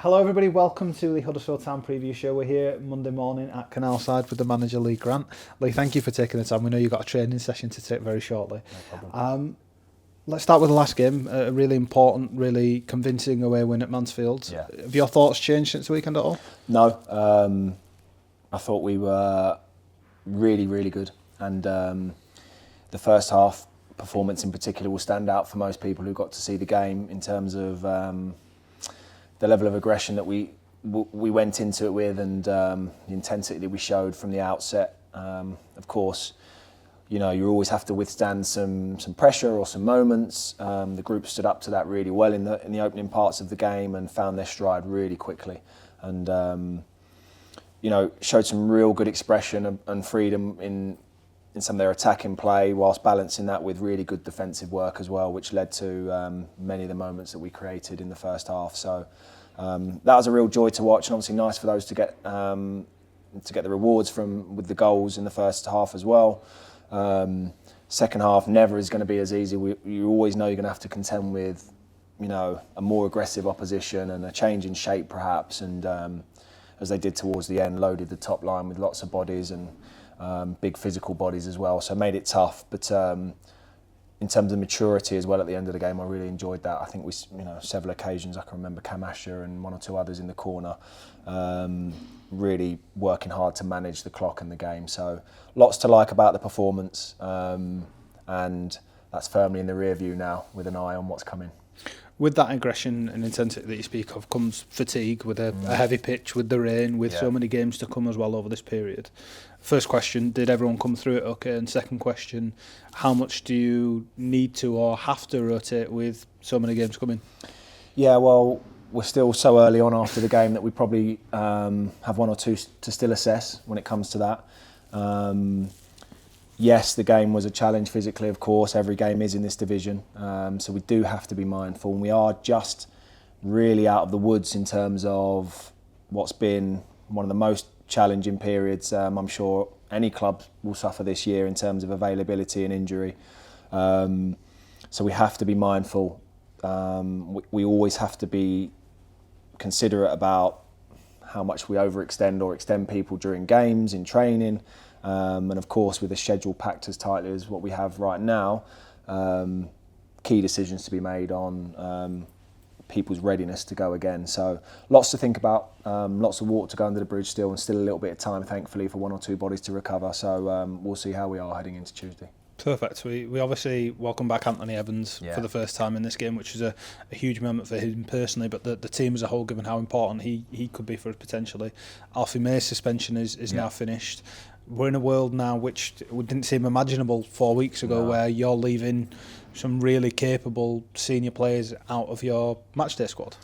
Hello everybody, welcome to the Huddersfield Town preview show. We're here Monday morning at Canalside with the manager Lee Grant. Lee, thank you for taking the time. We know you've got a training session to take very shortly. No problem. Let's start with the last game, a really important, really convincing away win at Mansfield. Yeah. Have your thoughts changed since the weekend at all? No, I thought we were really, really good, and the first half performance in particular will stand out for most people who got to see the game in terms of the level of aggression that we went into it with, and the intensity that we showed from the outset. Of course, you know, you always have to withstand some pressure or some moments. The group stood up to that really well in the opening parts of the game and found their stride really quickly, and you know, showed some real good expression and freedom in some of their attacking play, whilst balancing that with really good defensive work as well, which led to many of the moments that we created in the first half. So that was a real joy to watch, and obviously nice for those to get the rewards with the goals in the first half as well. Second half never is going to be as easy. You always know you're going to have to contend with, you know, a more aggressive opposition and a change in shape perhaps, and as they did towards the end, loaded the top line with lots of bodies and big physical bodies as well, so made it tough. But in terms of maturity as well at the end of the game, I really enjoyed that. I think we, you know, several occasions I can remember Kamasha and one or two others in the corner, really working hard to manage the clock and the game. So lots to like about the performance, and that's firmly in the rear view now with an eye on what's coming. With that aggression and intensity that you speak of comes fatigue with a heavy pitch, with the rain, with so many games to come as well over this period. First question, did everyone come through it okay? And second question, how much do you need to or have to rotate with so many games coming? Yeah, well, we're still so early on after the game that we probably have one or two to still assess when it comes to that. Yes, the game was a challenge physically, of course. Every game is in this division. So we do have to be mindful. And we are just really out of the woods in terms of what's been one of the most challenging periods. I'm sure any club will suffer this year in terms of availability and injury. So we have to be mindful. We always have to be considerate about how much we overextend or extend people during games, in training. And of course, with a schedule packed as tightly as what we have right now, key decisions to be made on people's readiness to go again. So lots to think about, lots of water to go under the bridge still, and still a little bit of time, thankfully, for one or two bodies to recover. So we'll see how we are heading into Tuesday. Perfect. We obviously welcome back Anthony Evans for the first time in this game, which is a huge moment for him personally, but the team as a whole, given how important he could be for us potentially. Alfie May's suspension is now finished. We're in a world now which didn't seem imaginable 4 weeks ago, where you're leaving some really capable senior players out of your matchday squad.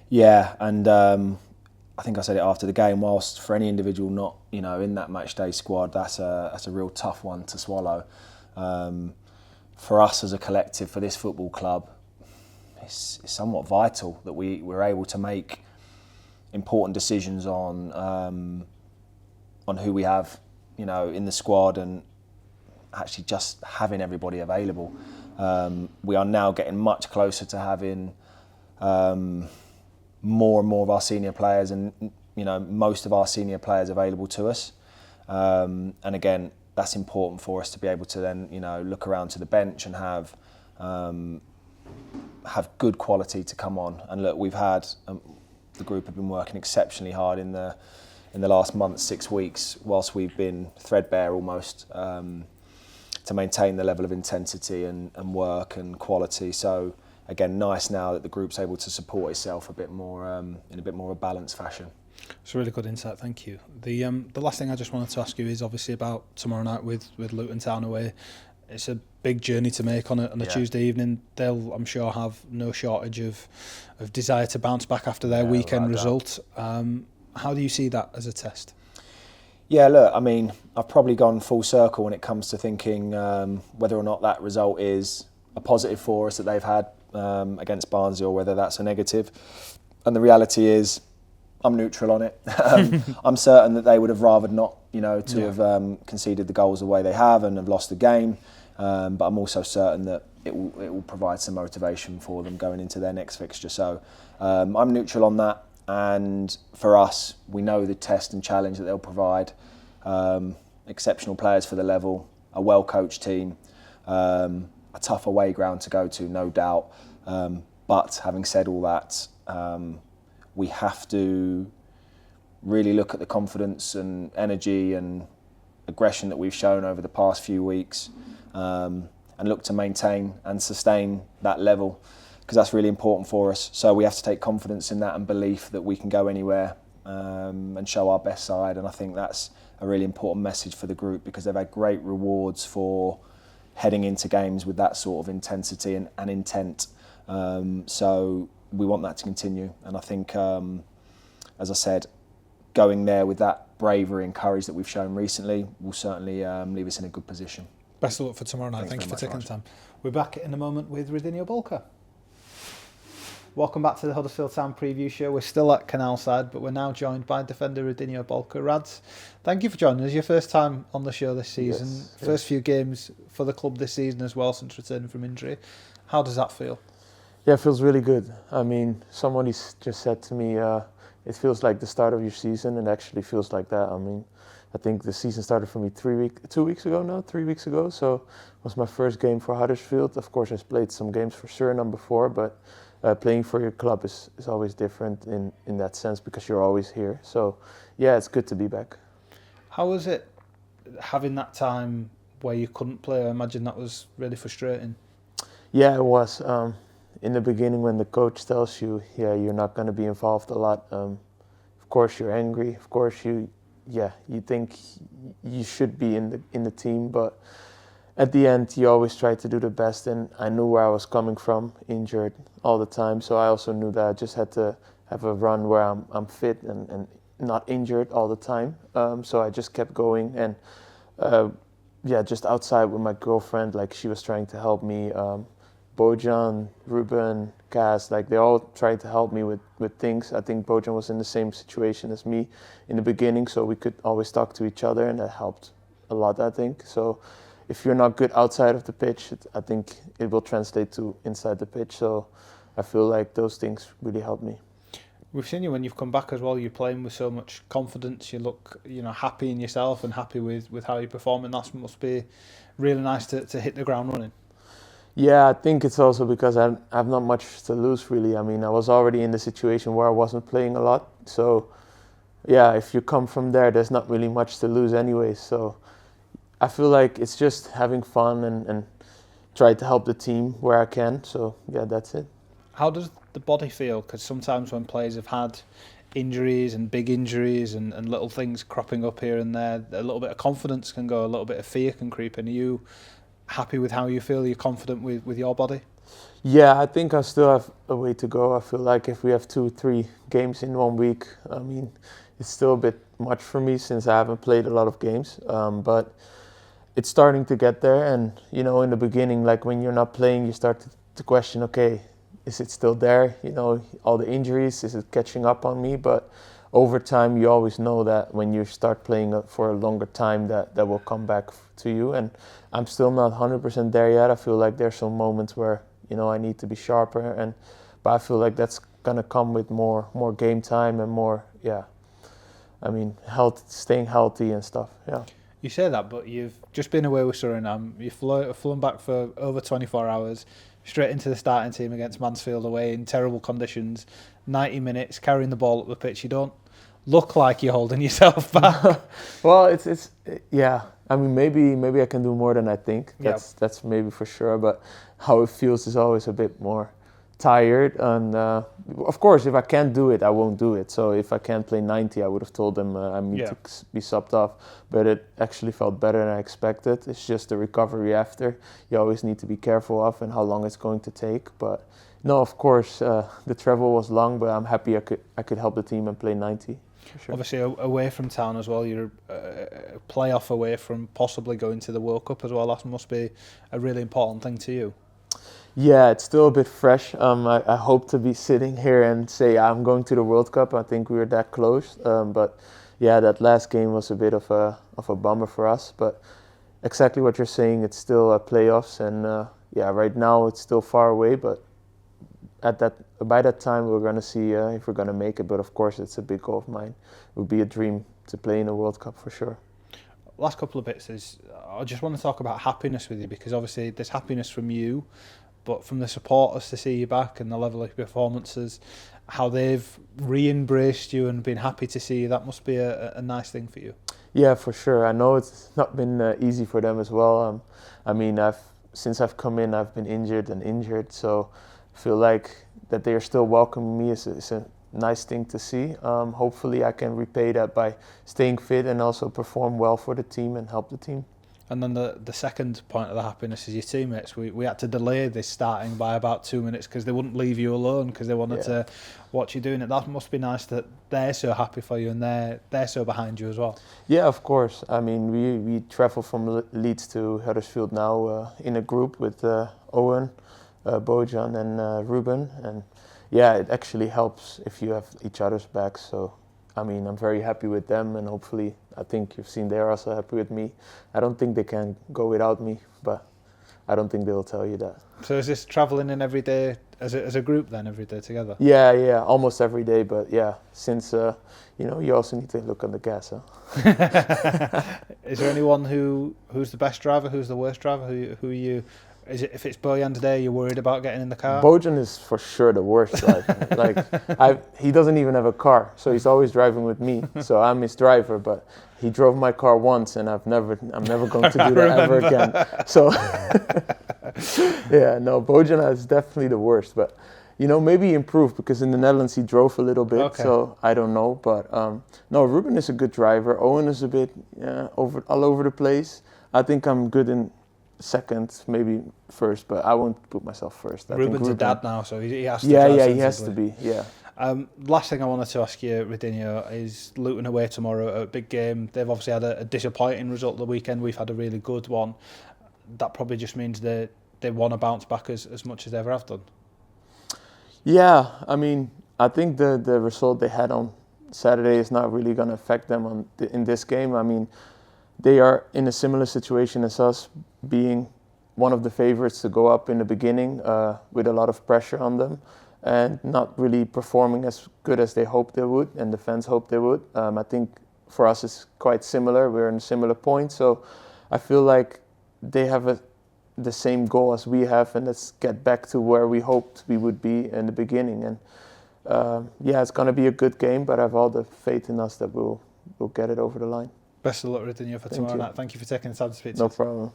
Yeah, and I think I said it after the game. Whilst for any individual not, you know, in that matchday squad, that's a real tough one to swallow. For us as a collective, for this football club, it's somewhat vital that we're able to make important decisions on who we have, you know, in the squad, and actually just having everybody available. We are now getting much closer to having more and more of our senior players, and you know, most of our senior players available to us. And again, that's important for us to be able to then, you know, look around to the bench and have good quality to come on. And look, we've had the group have been working exceptionally hard in the last month, 6 weeks, whilst we've been threadbare almost, to maintain the level of intensity and work and quality. So again, nice now that the group's able to support itself a bit more in a bit more of a balanced fashion. It's a really good insight, thank you. The last thing I just wanted to ask you is obviously about tomorrow night with Luton Town away. It's a big journey to make on a Tuesday evening. They'll, I'm sure, have no shortage of desire to bounce back after their weekend result. How do you see that as a test? Yeah, look, I mean, I've probably gone full circle when it comes to thinking whether or not that result is a positive for us that they've had against Barnsley, or whether that's a negative. And the reality is, I'm neutral on it. I'm certain that they would have rather not, you know, to have conceded the goals the way they have and have lost the game. But I'm also certain that it will provide some motivation for them going into their next fixture. So I'm neutral on that. And for us, we know the test and challenge that they'll provide. Exceptional players for the level, a well-coached team, a tough away ground to go to, no doubt. But having said all that, we have to really look at the confidence and energy and aggression that we've shown over the past few weeks, and look to maintain and sustain that level, because that's really important for us. So we have to take confidence in that and belief that we can go anywhere and show our best side. And I think that's a really important message for the group, because they've had great rewards for heading into games with that sort of intensity and intent. So we want that to continue. And I think, as I said, going there with that bravery and courage that we've shown recently will certainly leave us in a good position. Best of luck for tomorrow night. Thank you for taking the time. We're back in a moment with Radinio Balker. Welcome back to the Huddersfield Town preview show. We're still at Canalside, but we're now joined by defender Radinio Balker. Rads, thank you for joining us. Your first time on the show this season. Yes. First few games for the club this season as well since returning from injury. How does that feel? Yeah, it feels really good. I mean, somebody just said to me, it feels like the start of your season, and it actually feels like that. I mean, I think the season started for me 3 weeks ago. So it was my first game for Huddersfield. Of course, I've played some games for Suriname before, but playing for your club is always different in that sense, because you're always here. So yeah, it's good to be back. How was it having that time where you couldn't play? I imagine that was really frustrating. Yeah, it was. In the beginning, when the coach tells you, yeah, you're not going to be involved a lot, of course you're angry. Of course you think you should be in the team, but at the end you always try to do the best. And I knew where I was coming from, injured all the time, so I also knew that I just had to have a run where I'm fit and not injured all the time. So I just kept going, and just outside with my girlfriend, like, she was trying to help me. Bojan, Ruben, Kaz, like, they all tried to help me with things. I think Bojan was in the same situation as me in the beginning, so we could always talk to each other, and that helped a lot, I think. So if you're not good outside of the pitch, I think it will translate to inside the pitch. So I feel like those things really helped me. We've seen you when you've come back as well. You're playing with so much confidence. You look, happy in yourself and happy with how you perform, and that must be really nice to hit the ground running. Yeah, I think it's also because I have not much to lose, really. I mean, I was already in the situation where I wasn't playing a lot. So, yeah, if you come from there, there's not really much to lose anyway. So I feel like it's just having fun and try to help the team where I can. So, yeah, that's it. How does the body feel? Because sometimes when players have had injuries and big injuries and little things cropping up here and there, a little bit of confidence can go, a little bit of fear can creep in. Are you happy with how you feel? You're confident with your body? Yeah, I think I still have a way to go. I feel like if we have 2-3 games in 1 week, I mean, it's still a bit much for me since I haven't played a lot of games. But it's starting to get there. And, in the beginning, like, when you're not playing, you start to question, okay, is it still there? All the injuries, is it catching up on me? But over time, you always know that when you start playing for a longer time, that will come back to you. And I'm still not 100% there yet. I feel like there's some moments where, I need to be sharper. But I feel like that's gonna come with more game time and more, staying healthy and stuff. Yeah. You say that, but you've just been away with Suriname. You've flown back for over 24 hours, straight into the starting team against Mansfield away in terrible conditions, 90 minutes, carrying the ball up the pitch. You don't look like you're holding yourself back. Well, it's I mean, maybe I can do more than I think. That's maybe for sure. But how it feels is always a bit more tired. And of course, if I can't do it, I won't do it. So if I can't play 90, I would have told them I need to be subbed off. But it actually felt better than I expected. It's just the recovery after. You always need to be careful of and how long it's going to take. But no, of course, the travel was long, but I'm happy I could help the team and play 90. Sure. Obviously away from town as well, you're a playoff away from possibly going to the World Cup as well. That must be a really important thing to you. Yeah, it's still a bit fresh. I hope to be sitting here and say I'm going to the World Cup. I think we were that close, but yeah, that last game was a bit of a bummer for us. But exactly what you're saying, it's still playoffs, and right now it's still far away, but by that time we're going to see if we're going to make it. But of course, it's a big goal of mine. It would be a dream to play in a World Cup for sure. Last couple of bits is I just want to talk about happiness with you, because obviously there's happiness from you, but from the supporters to see you back and the level of performances, how they've re-embraced you and been happy to see you. That must be a nice thing for you. Yeah, for sure. I know it's not been easy for them as well. I mean, since I've come in, I've been injured, so I feel like that they are still welcoming me is a nice thing to see. Hopefully I can repay that by staying fit and also perform well for the team and help the team. And then the second point of the happiness is your teammates. We had to delay this starting by about 2 minutes because they wouldn't leave you alone because they wanted to watch you doing it. That must be nice that they're so happy for you and they're so behind you as well. Yeah, of course. I mean, we travel from Leeds to Huddersfield now in a group with Owen, Bojan and Ruben. And yeah, it actually helps if you have each other's backs. So, I mean, I'm very happy with them, and hopefully, I think you've seen they're also happy with me. I don't think they can go without me, but I don't think they'll tell you that. So is this travelling in every day as a group then, every day together? Yeah, almost every day, but yeah, since, you also need to look on the gas, huh? Is there anyone who's the best driver, who's the worst driver, who you... Is it, if it's Bojan's day, you're worried about getting in the car? Bojan is for sure the worst driver. He doesn't even have a car, so he's always driving with me. So I'm his driver, but he drove my car once, and I'm never going to do that ever again. So yeah, no, Bojan is definitely the worst. But maybe he improved because in the Netherlands he drove a little bit. Okay. So I don't know, but no, Ruben is a good driver. Owen is a bit all over the place. I think I'm good in second, maybe first, but I won't put myself first. Ruben's a dad now, so he has to. Yeah, he has to be. Yeah. Last thing I wanted to ask you, Radinio, is Luton away tomorrow, a big game. They've obviously had a disappointing result the weekend. We've had a really good one. That probably just means they want to bounce back as much as they ever have done. Yeah, I mean, I think the result they had on Saturday is not really going to affect them in this game. I mean, they are in a similar situation as us, being one of the favorites to go up in the beginning with a lot of pressure on them and not really performing as good as they hoped they would and the fans hoped they would. I think for us it's quite similar. We're in a similar point. So I feel like they have the same goal as we have, and let's get back to where we hoped we would be in the beginning. And it's going to be a good game, but I have all the faith in us that we'll get it over the line. Best of luck, Radinio, for tomorrow night. Thank you for taking the time to speak to us. No problem.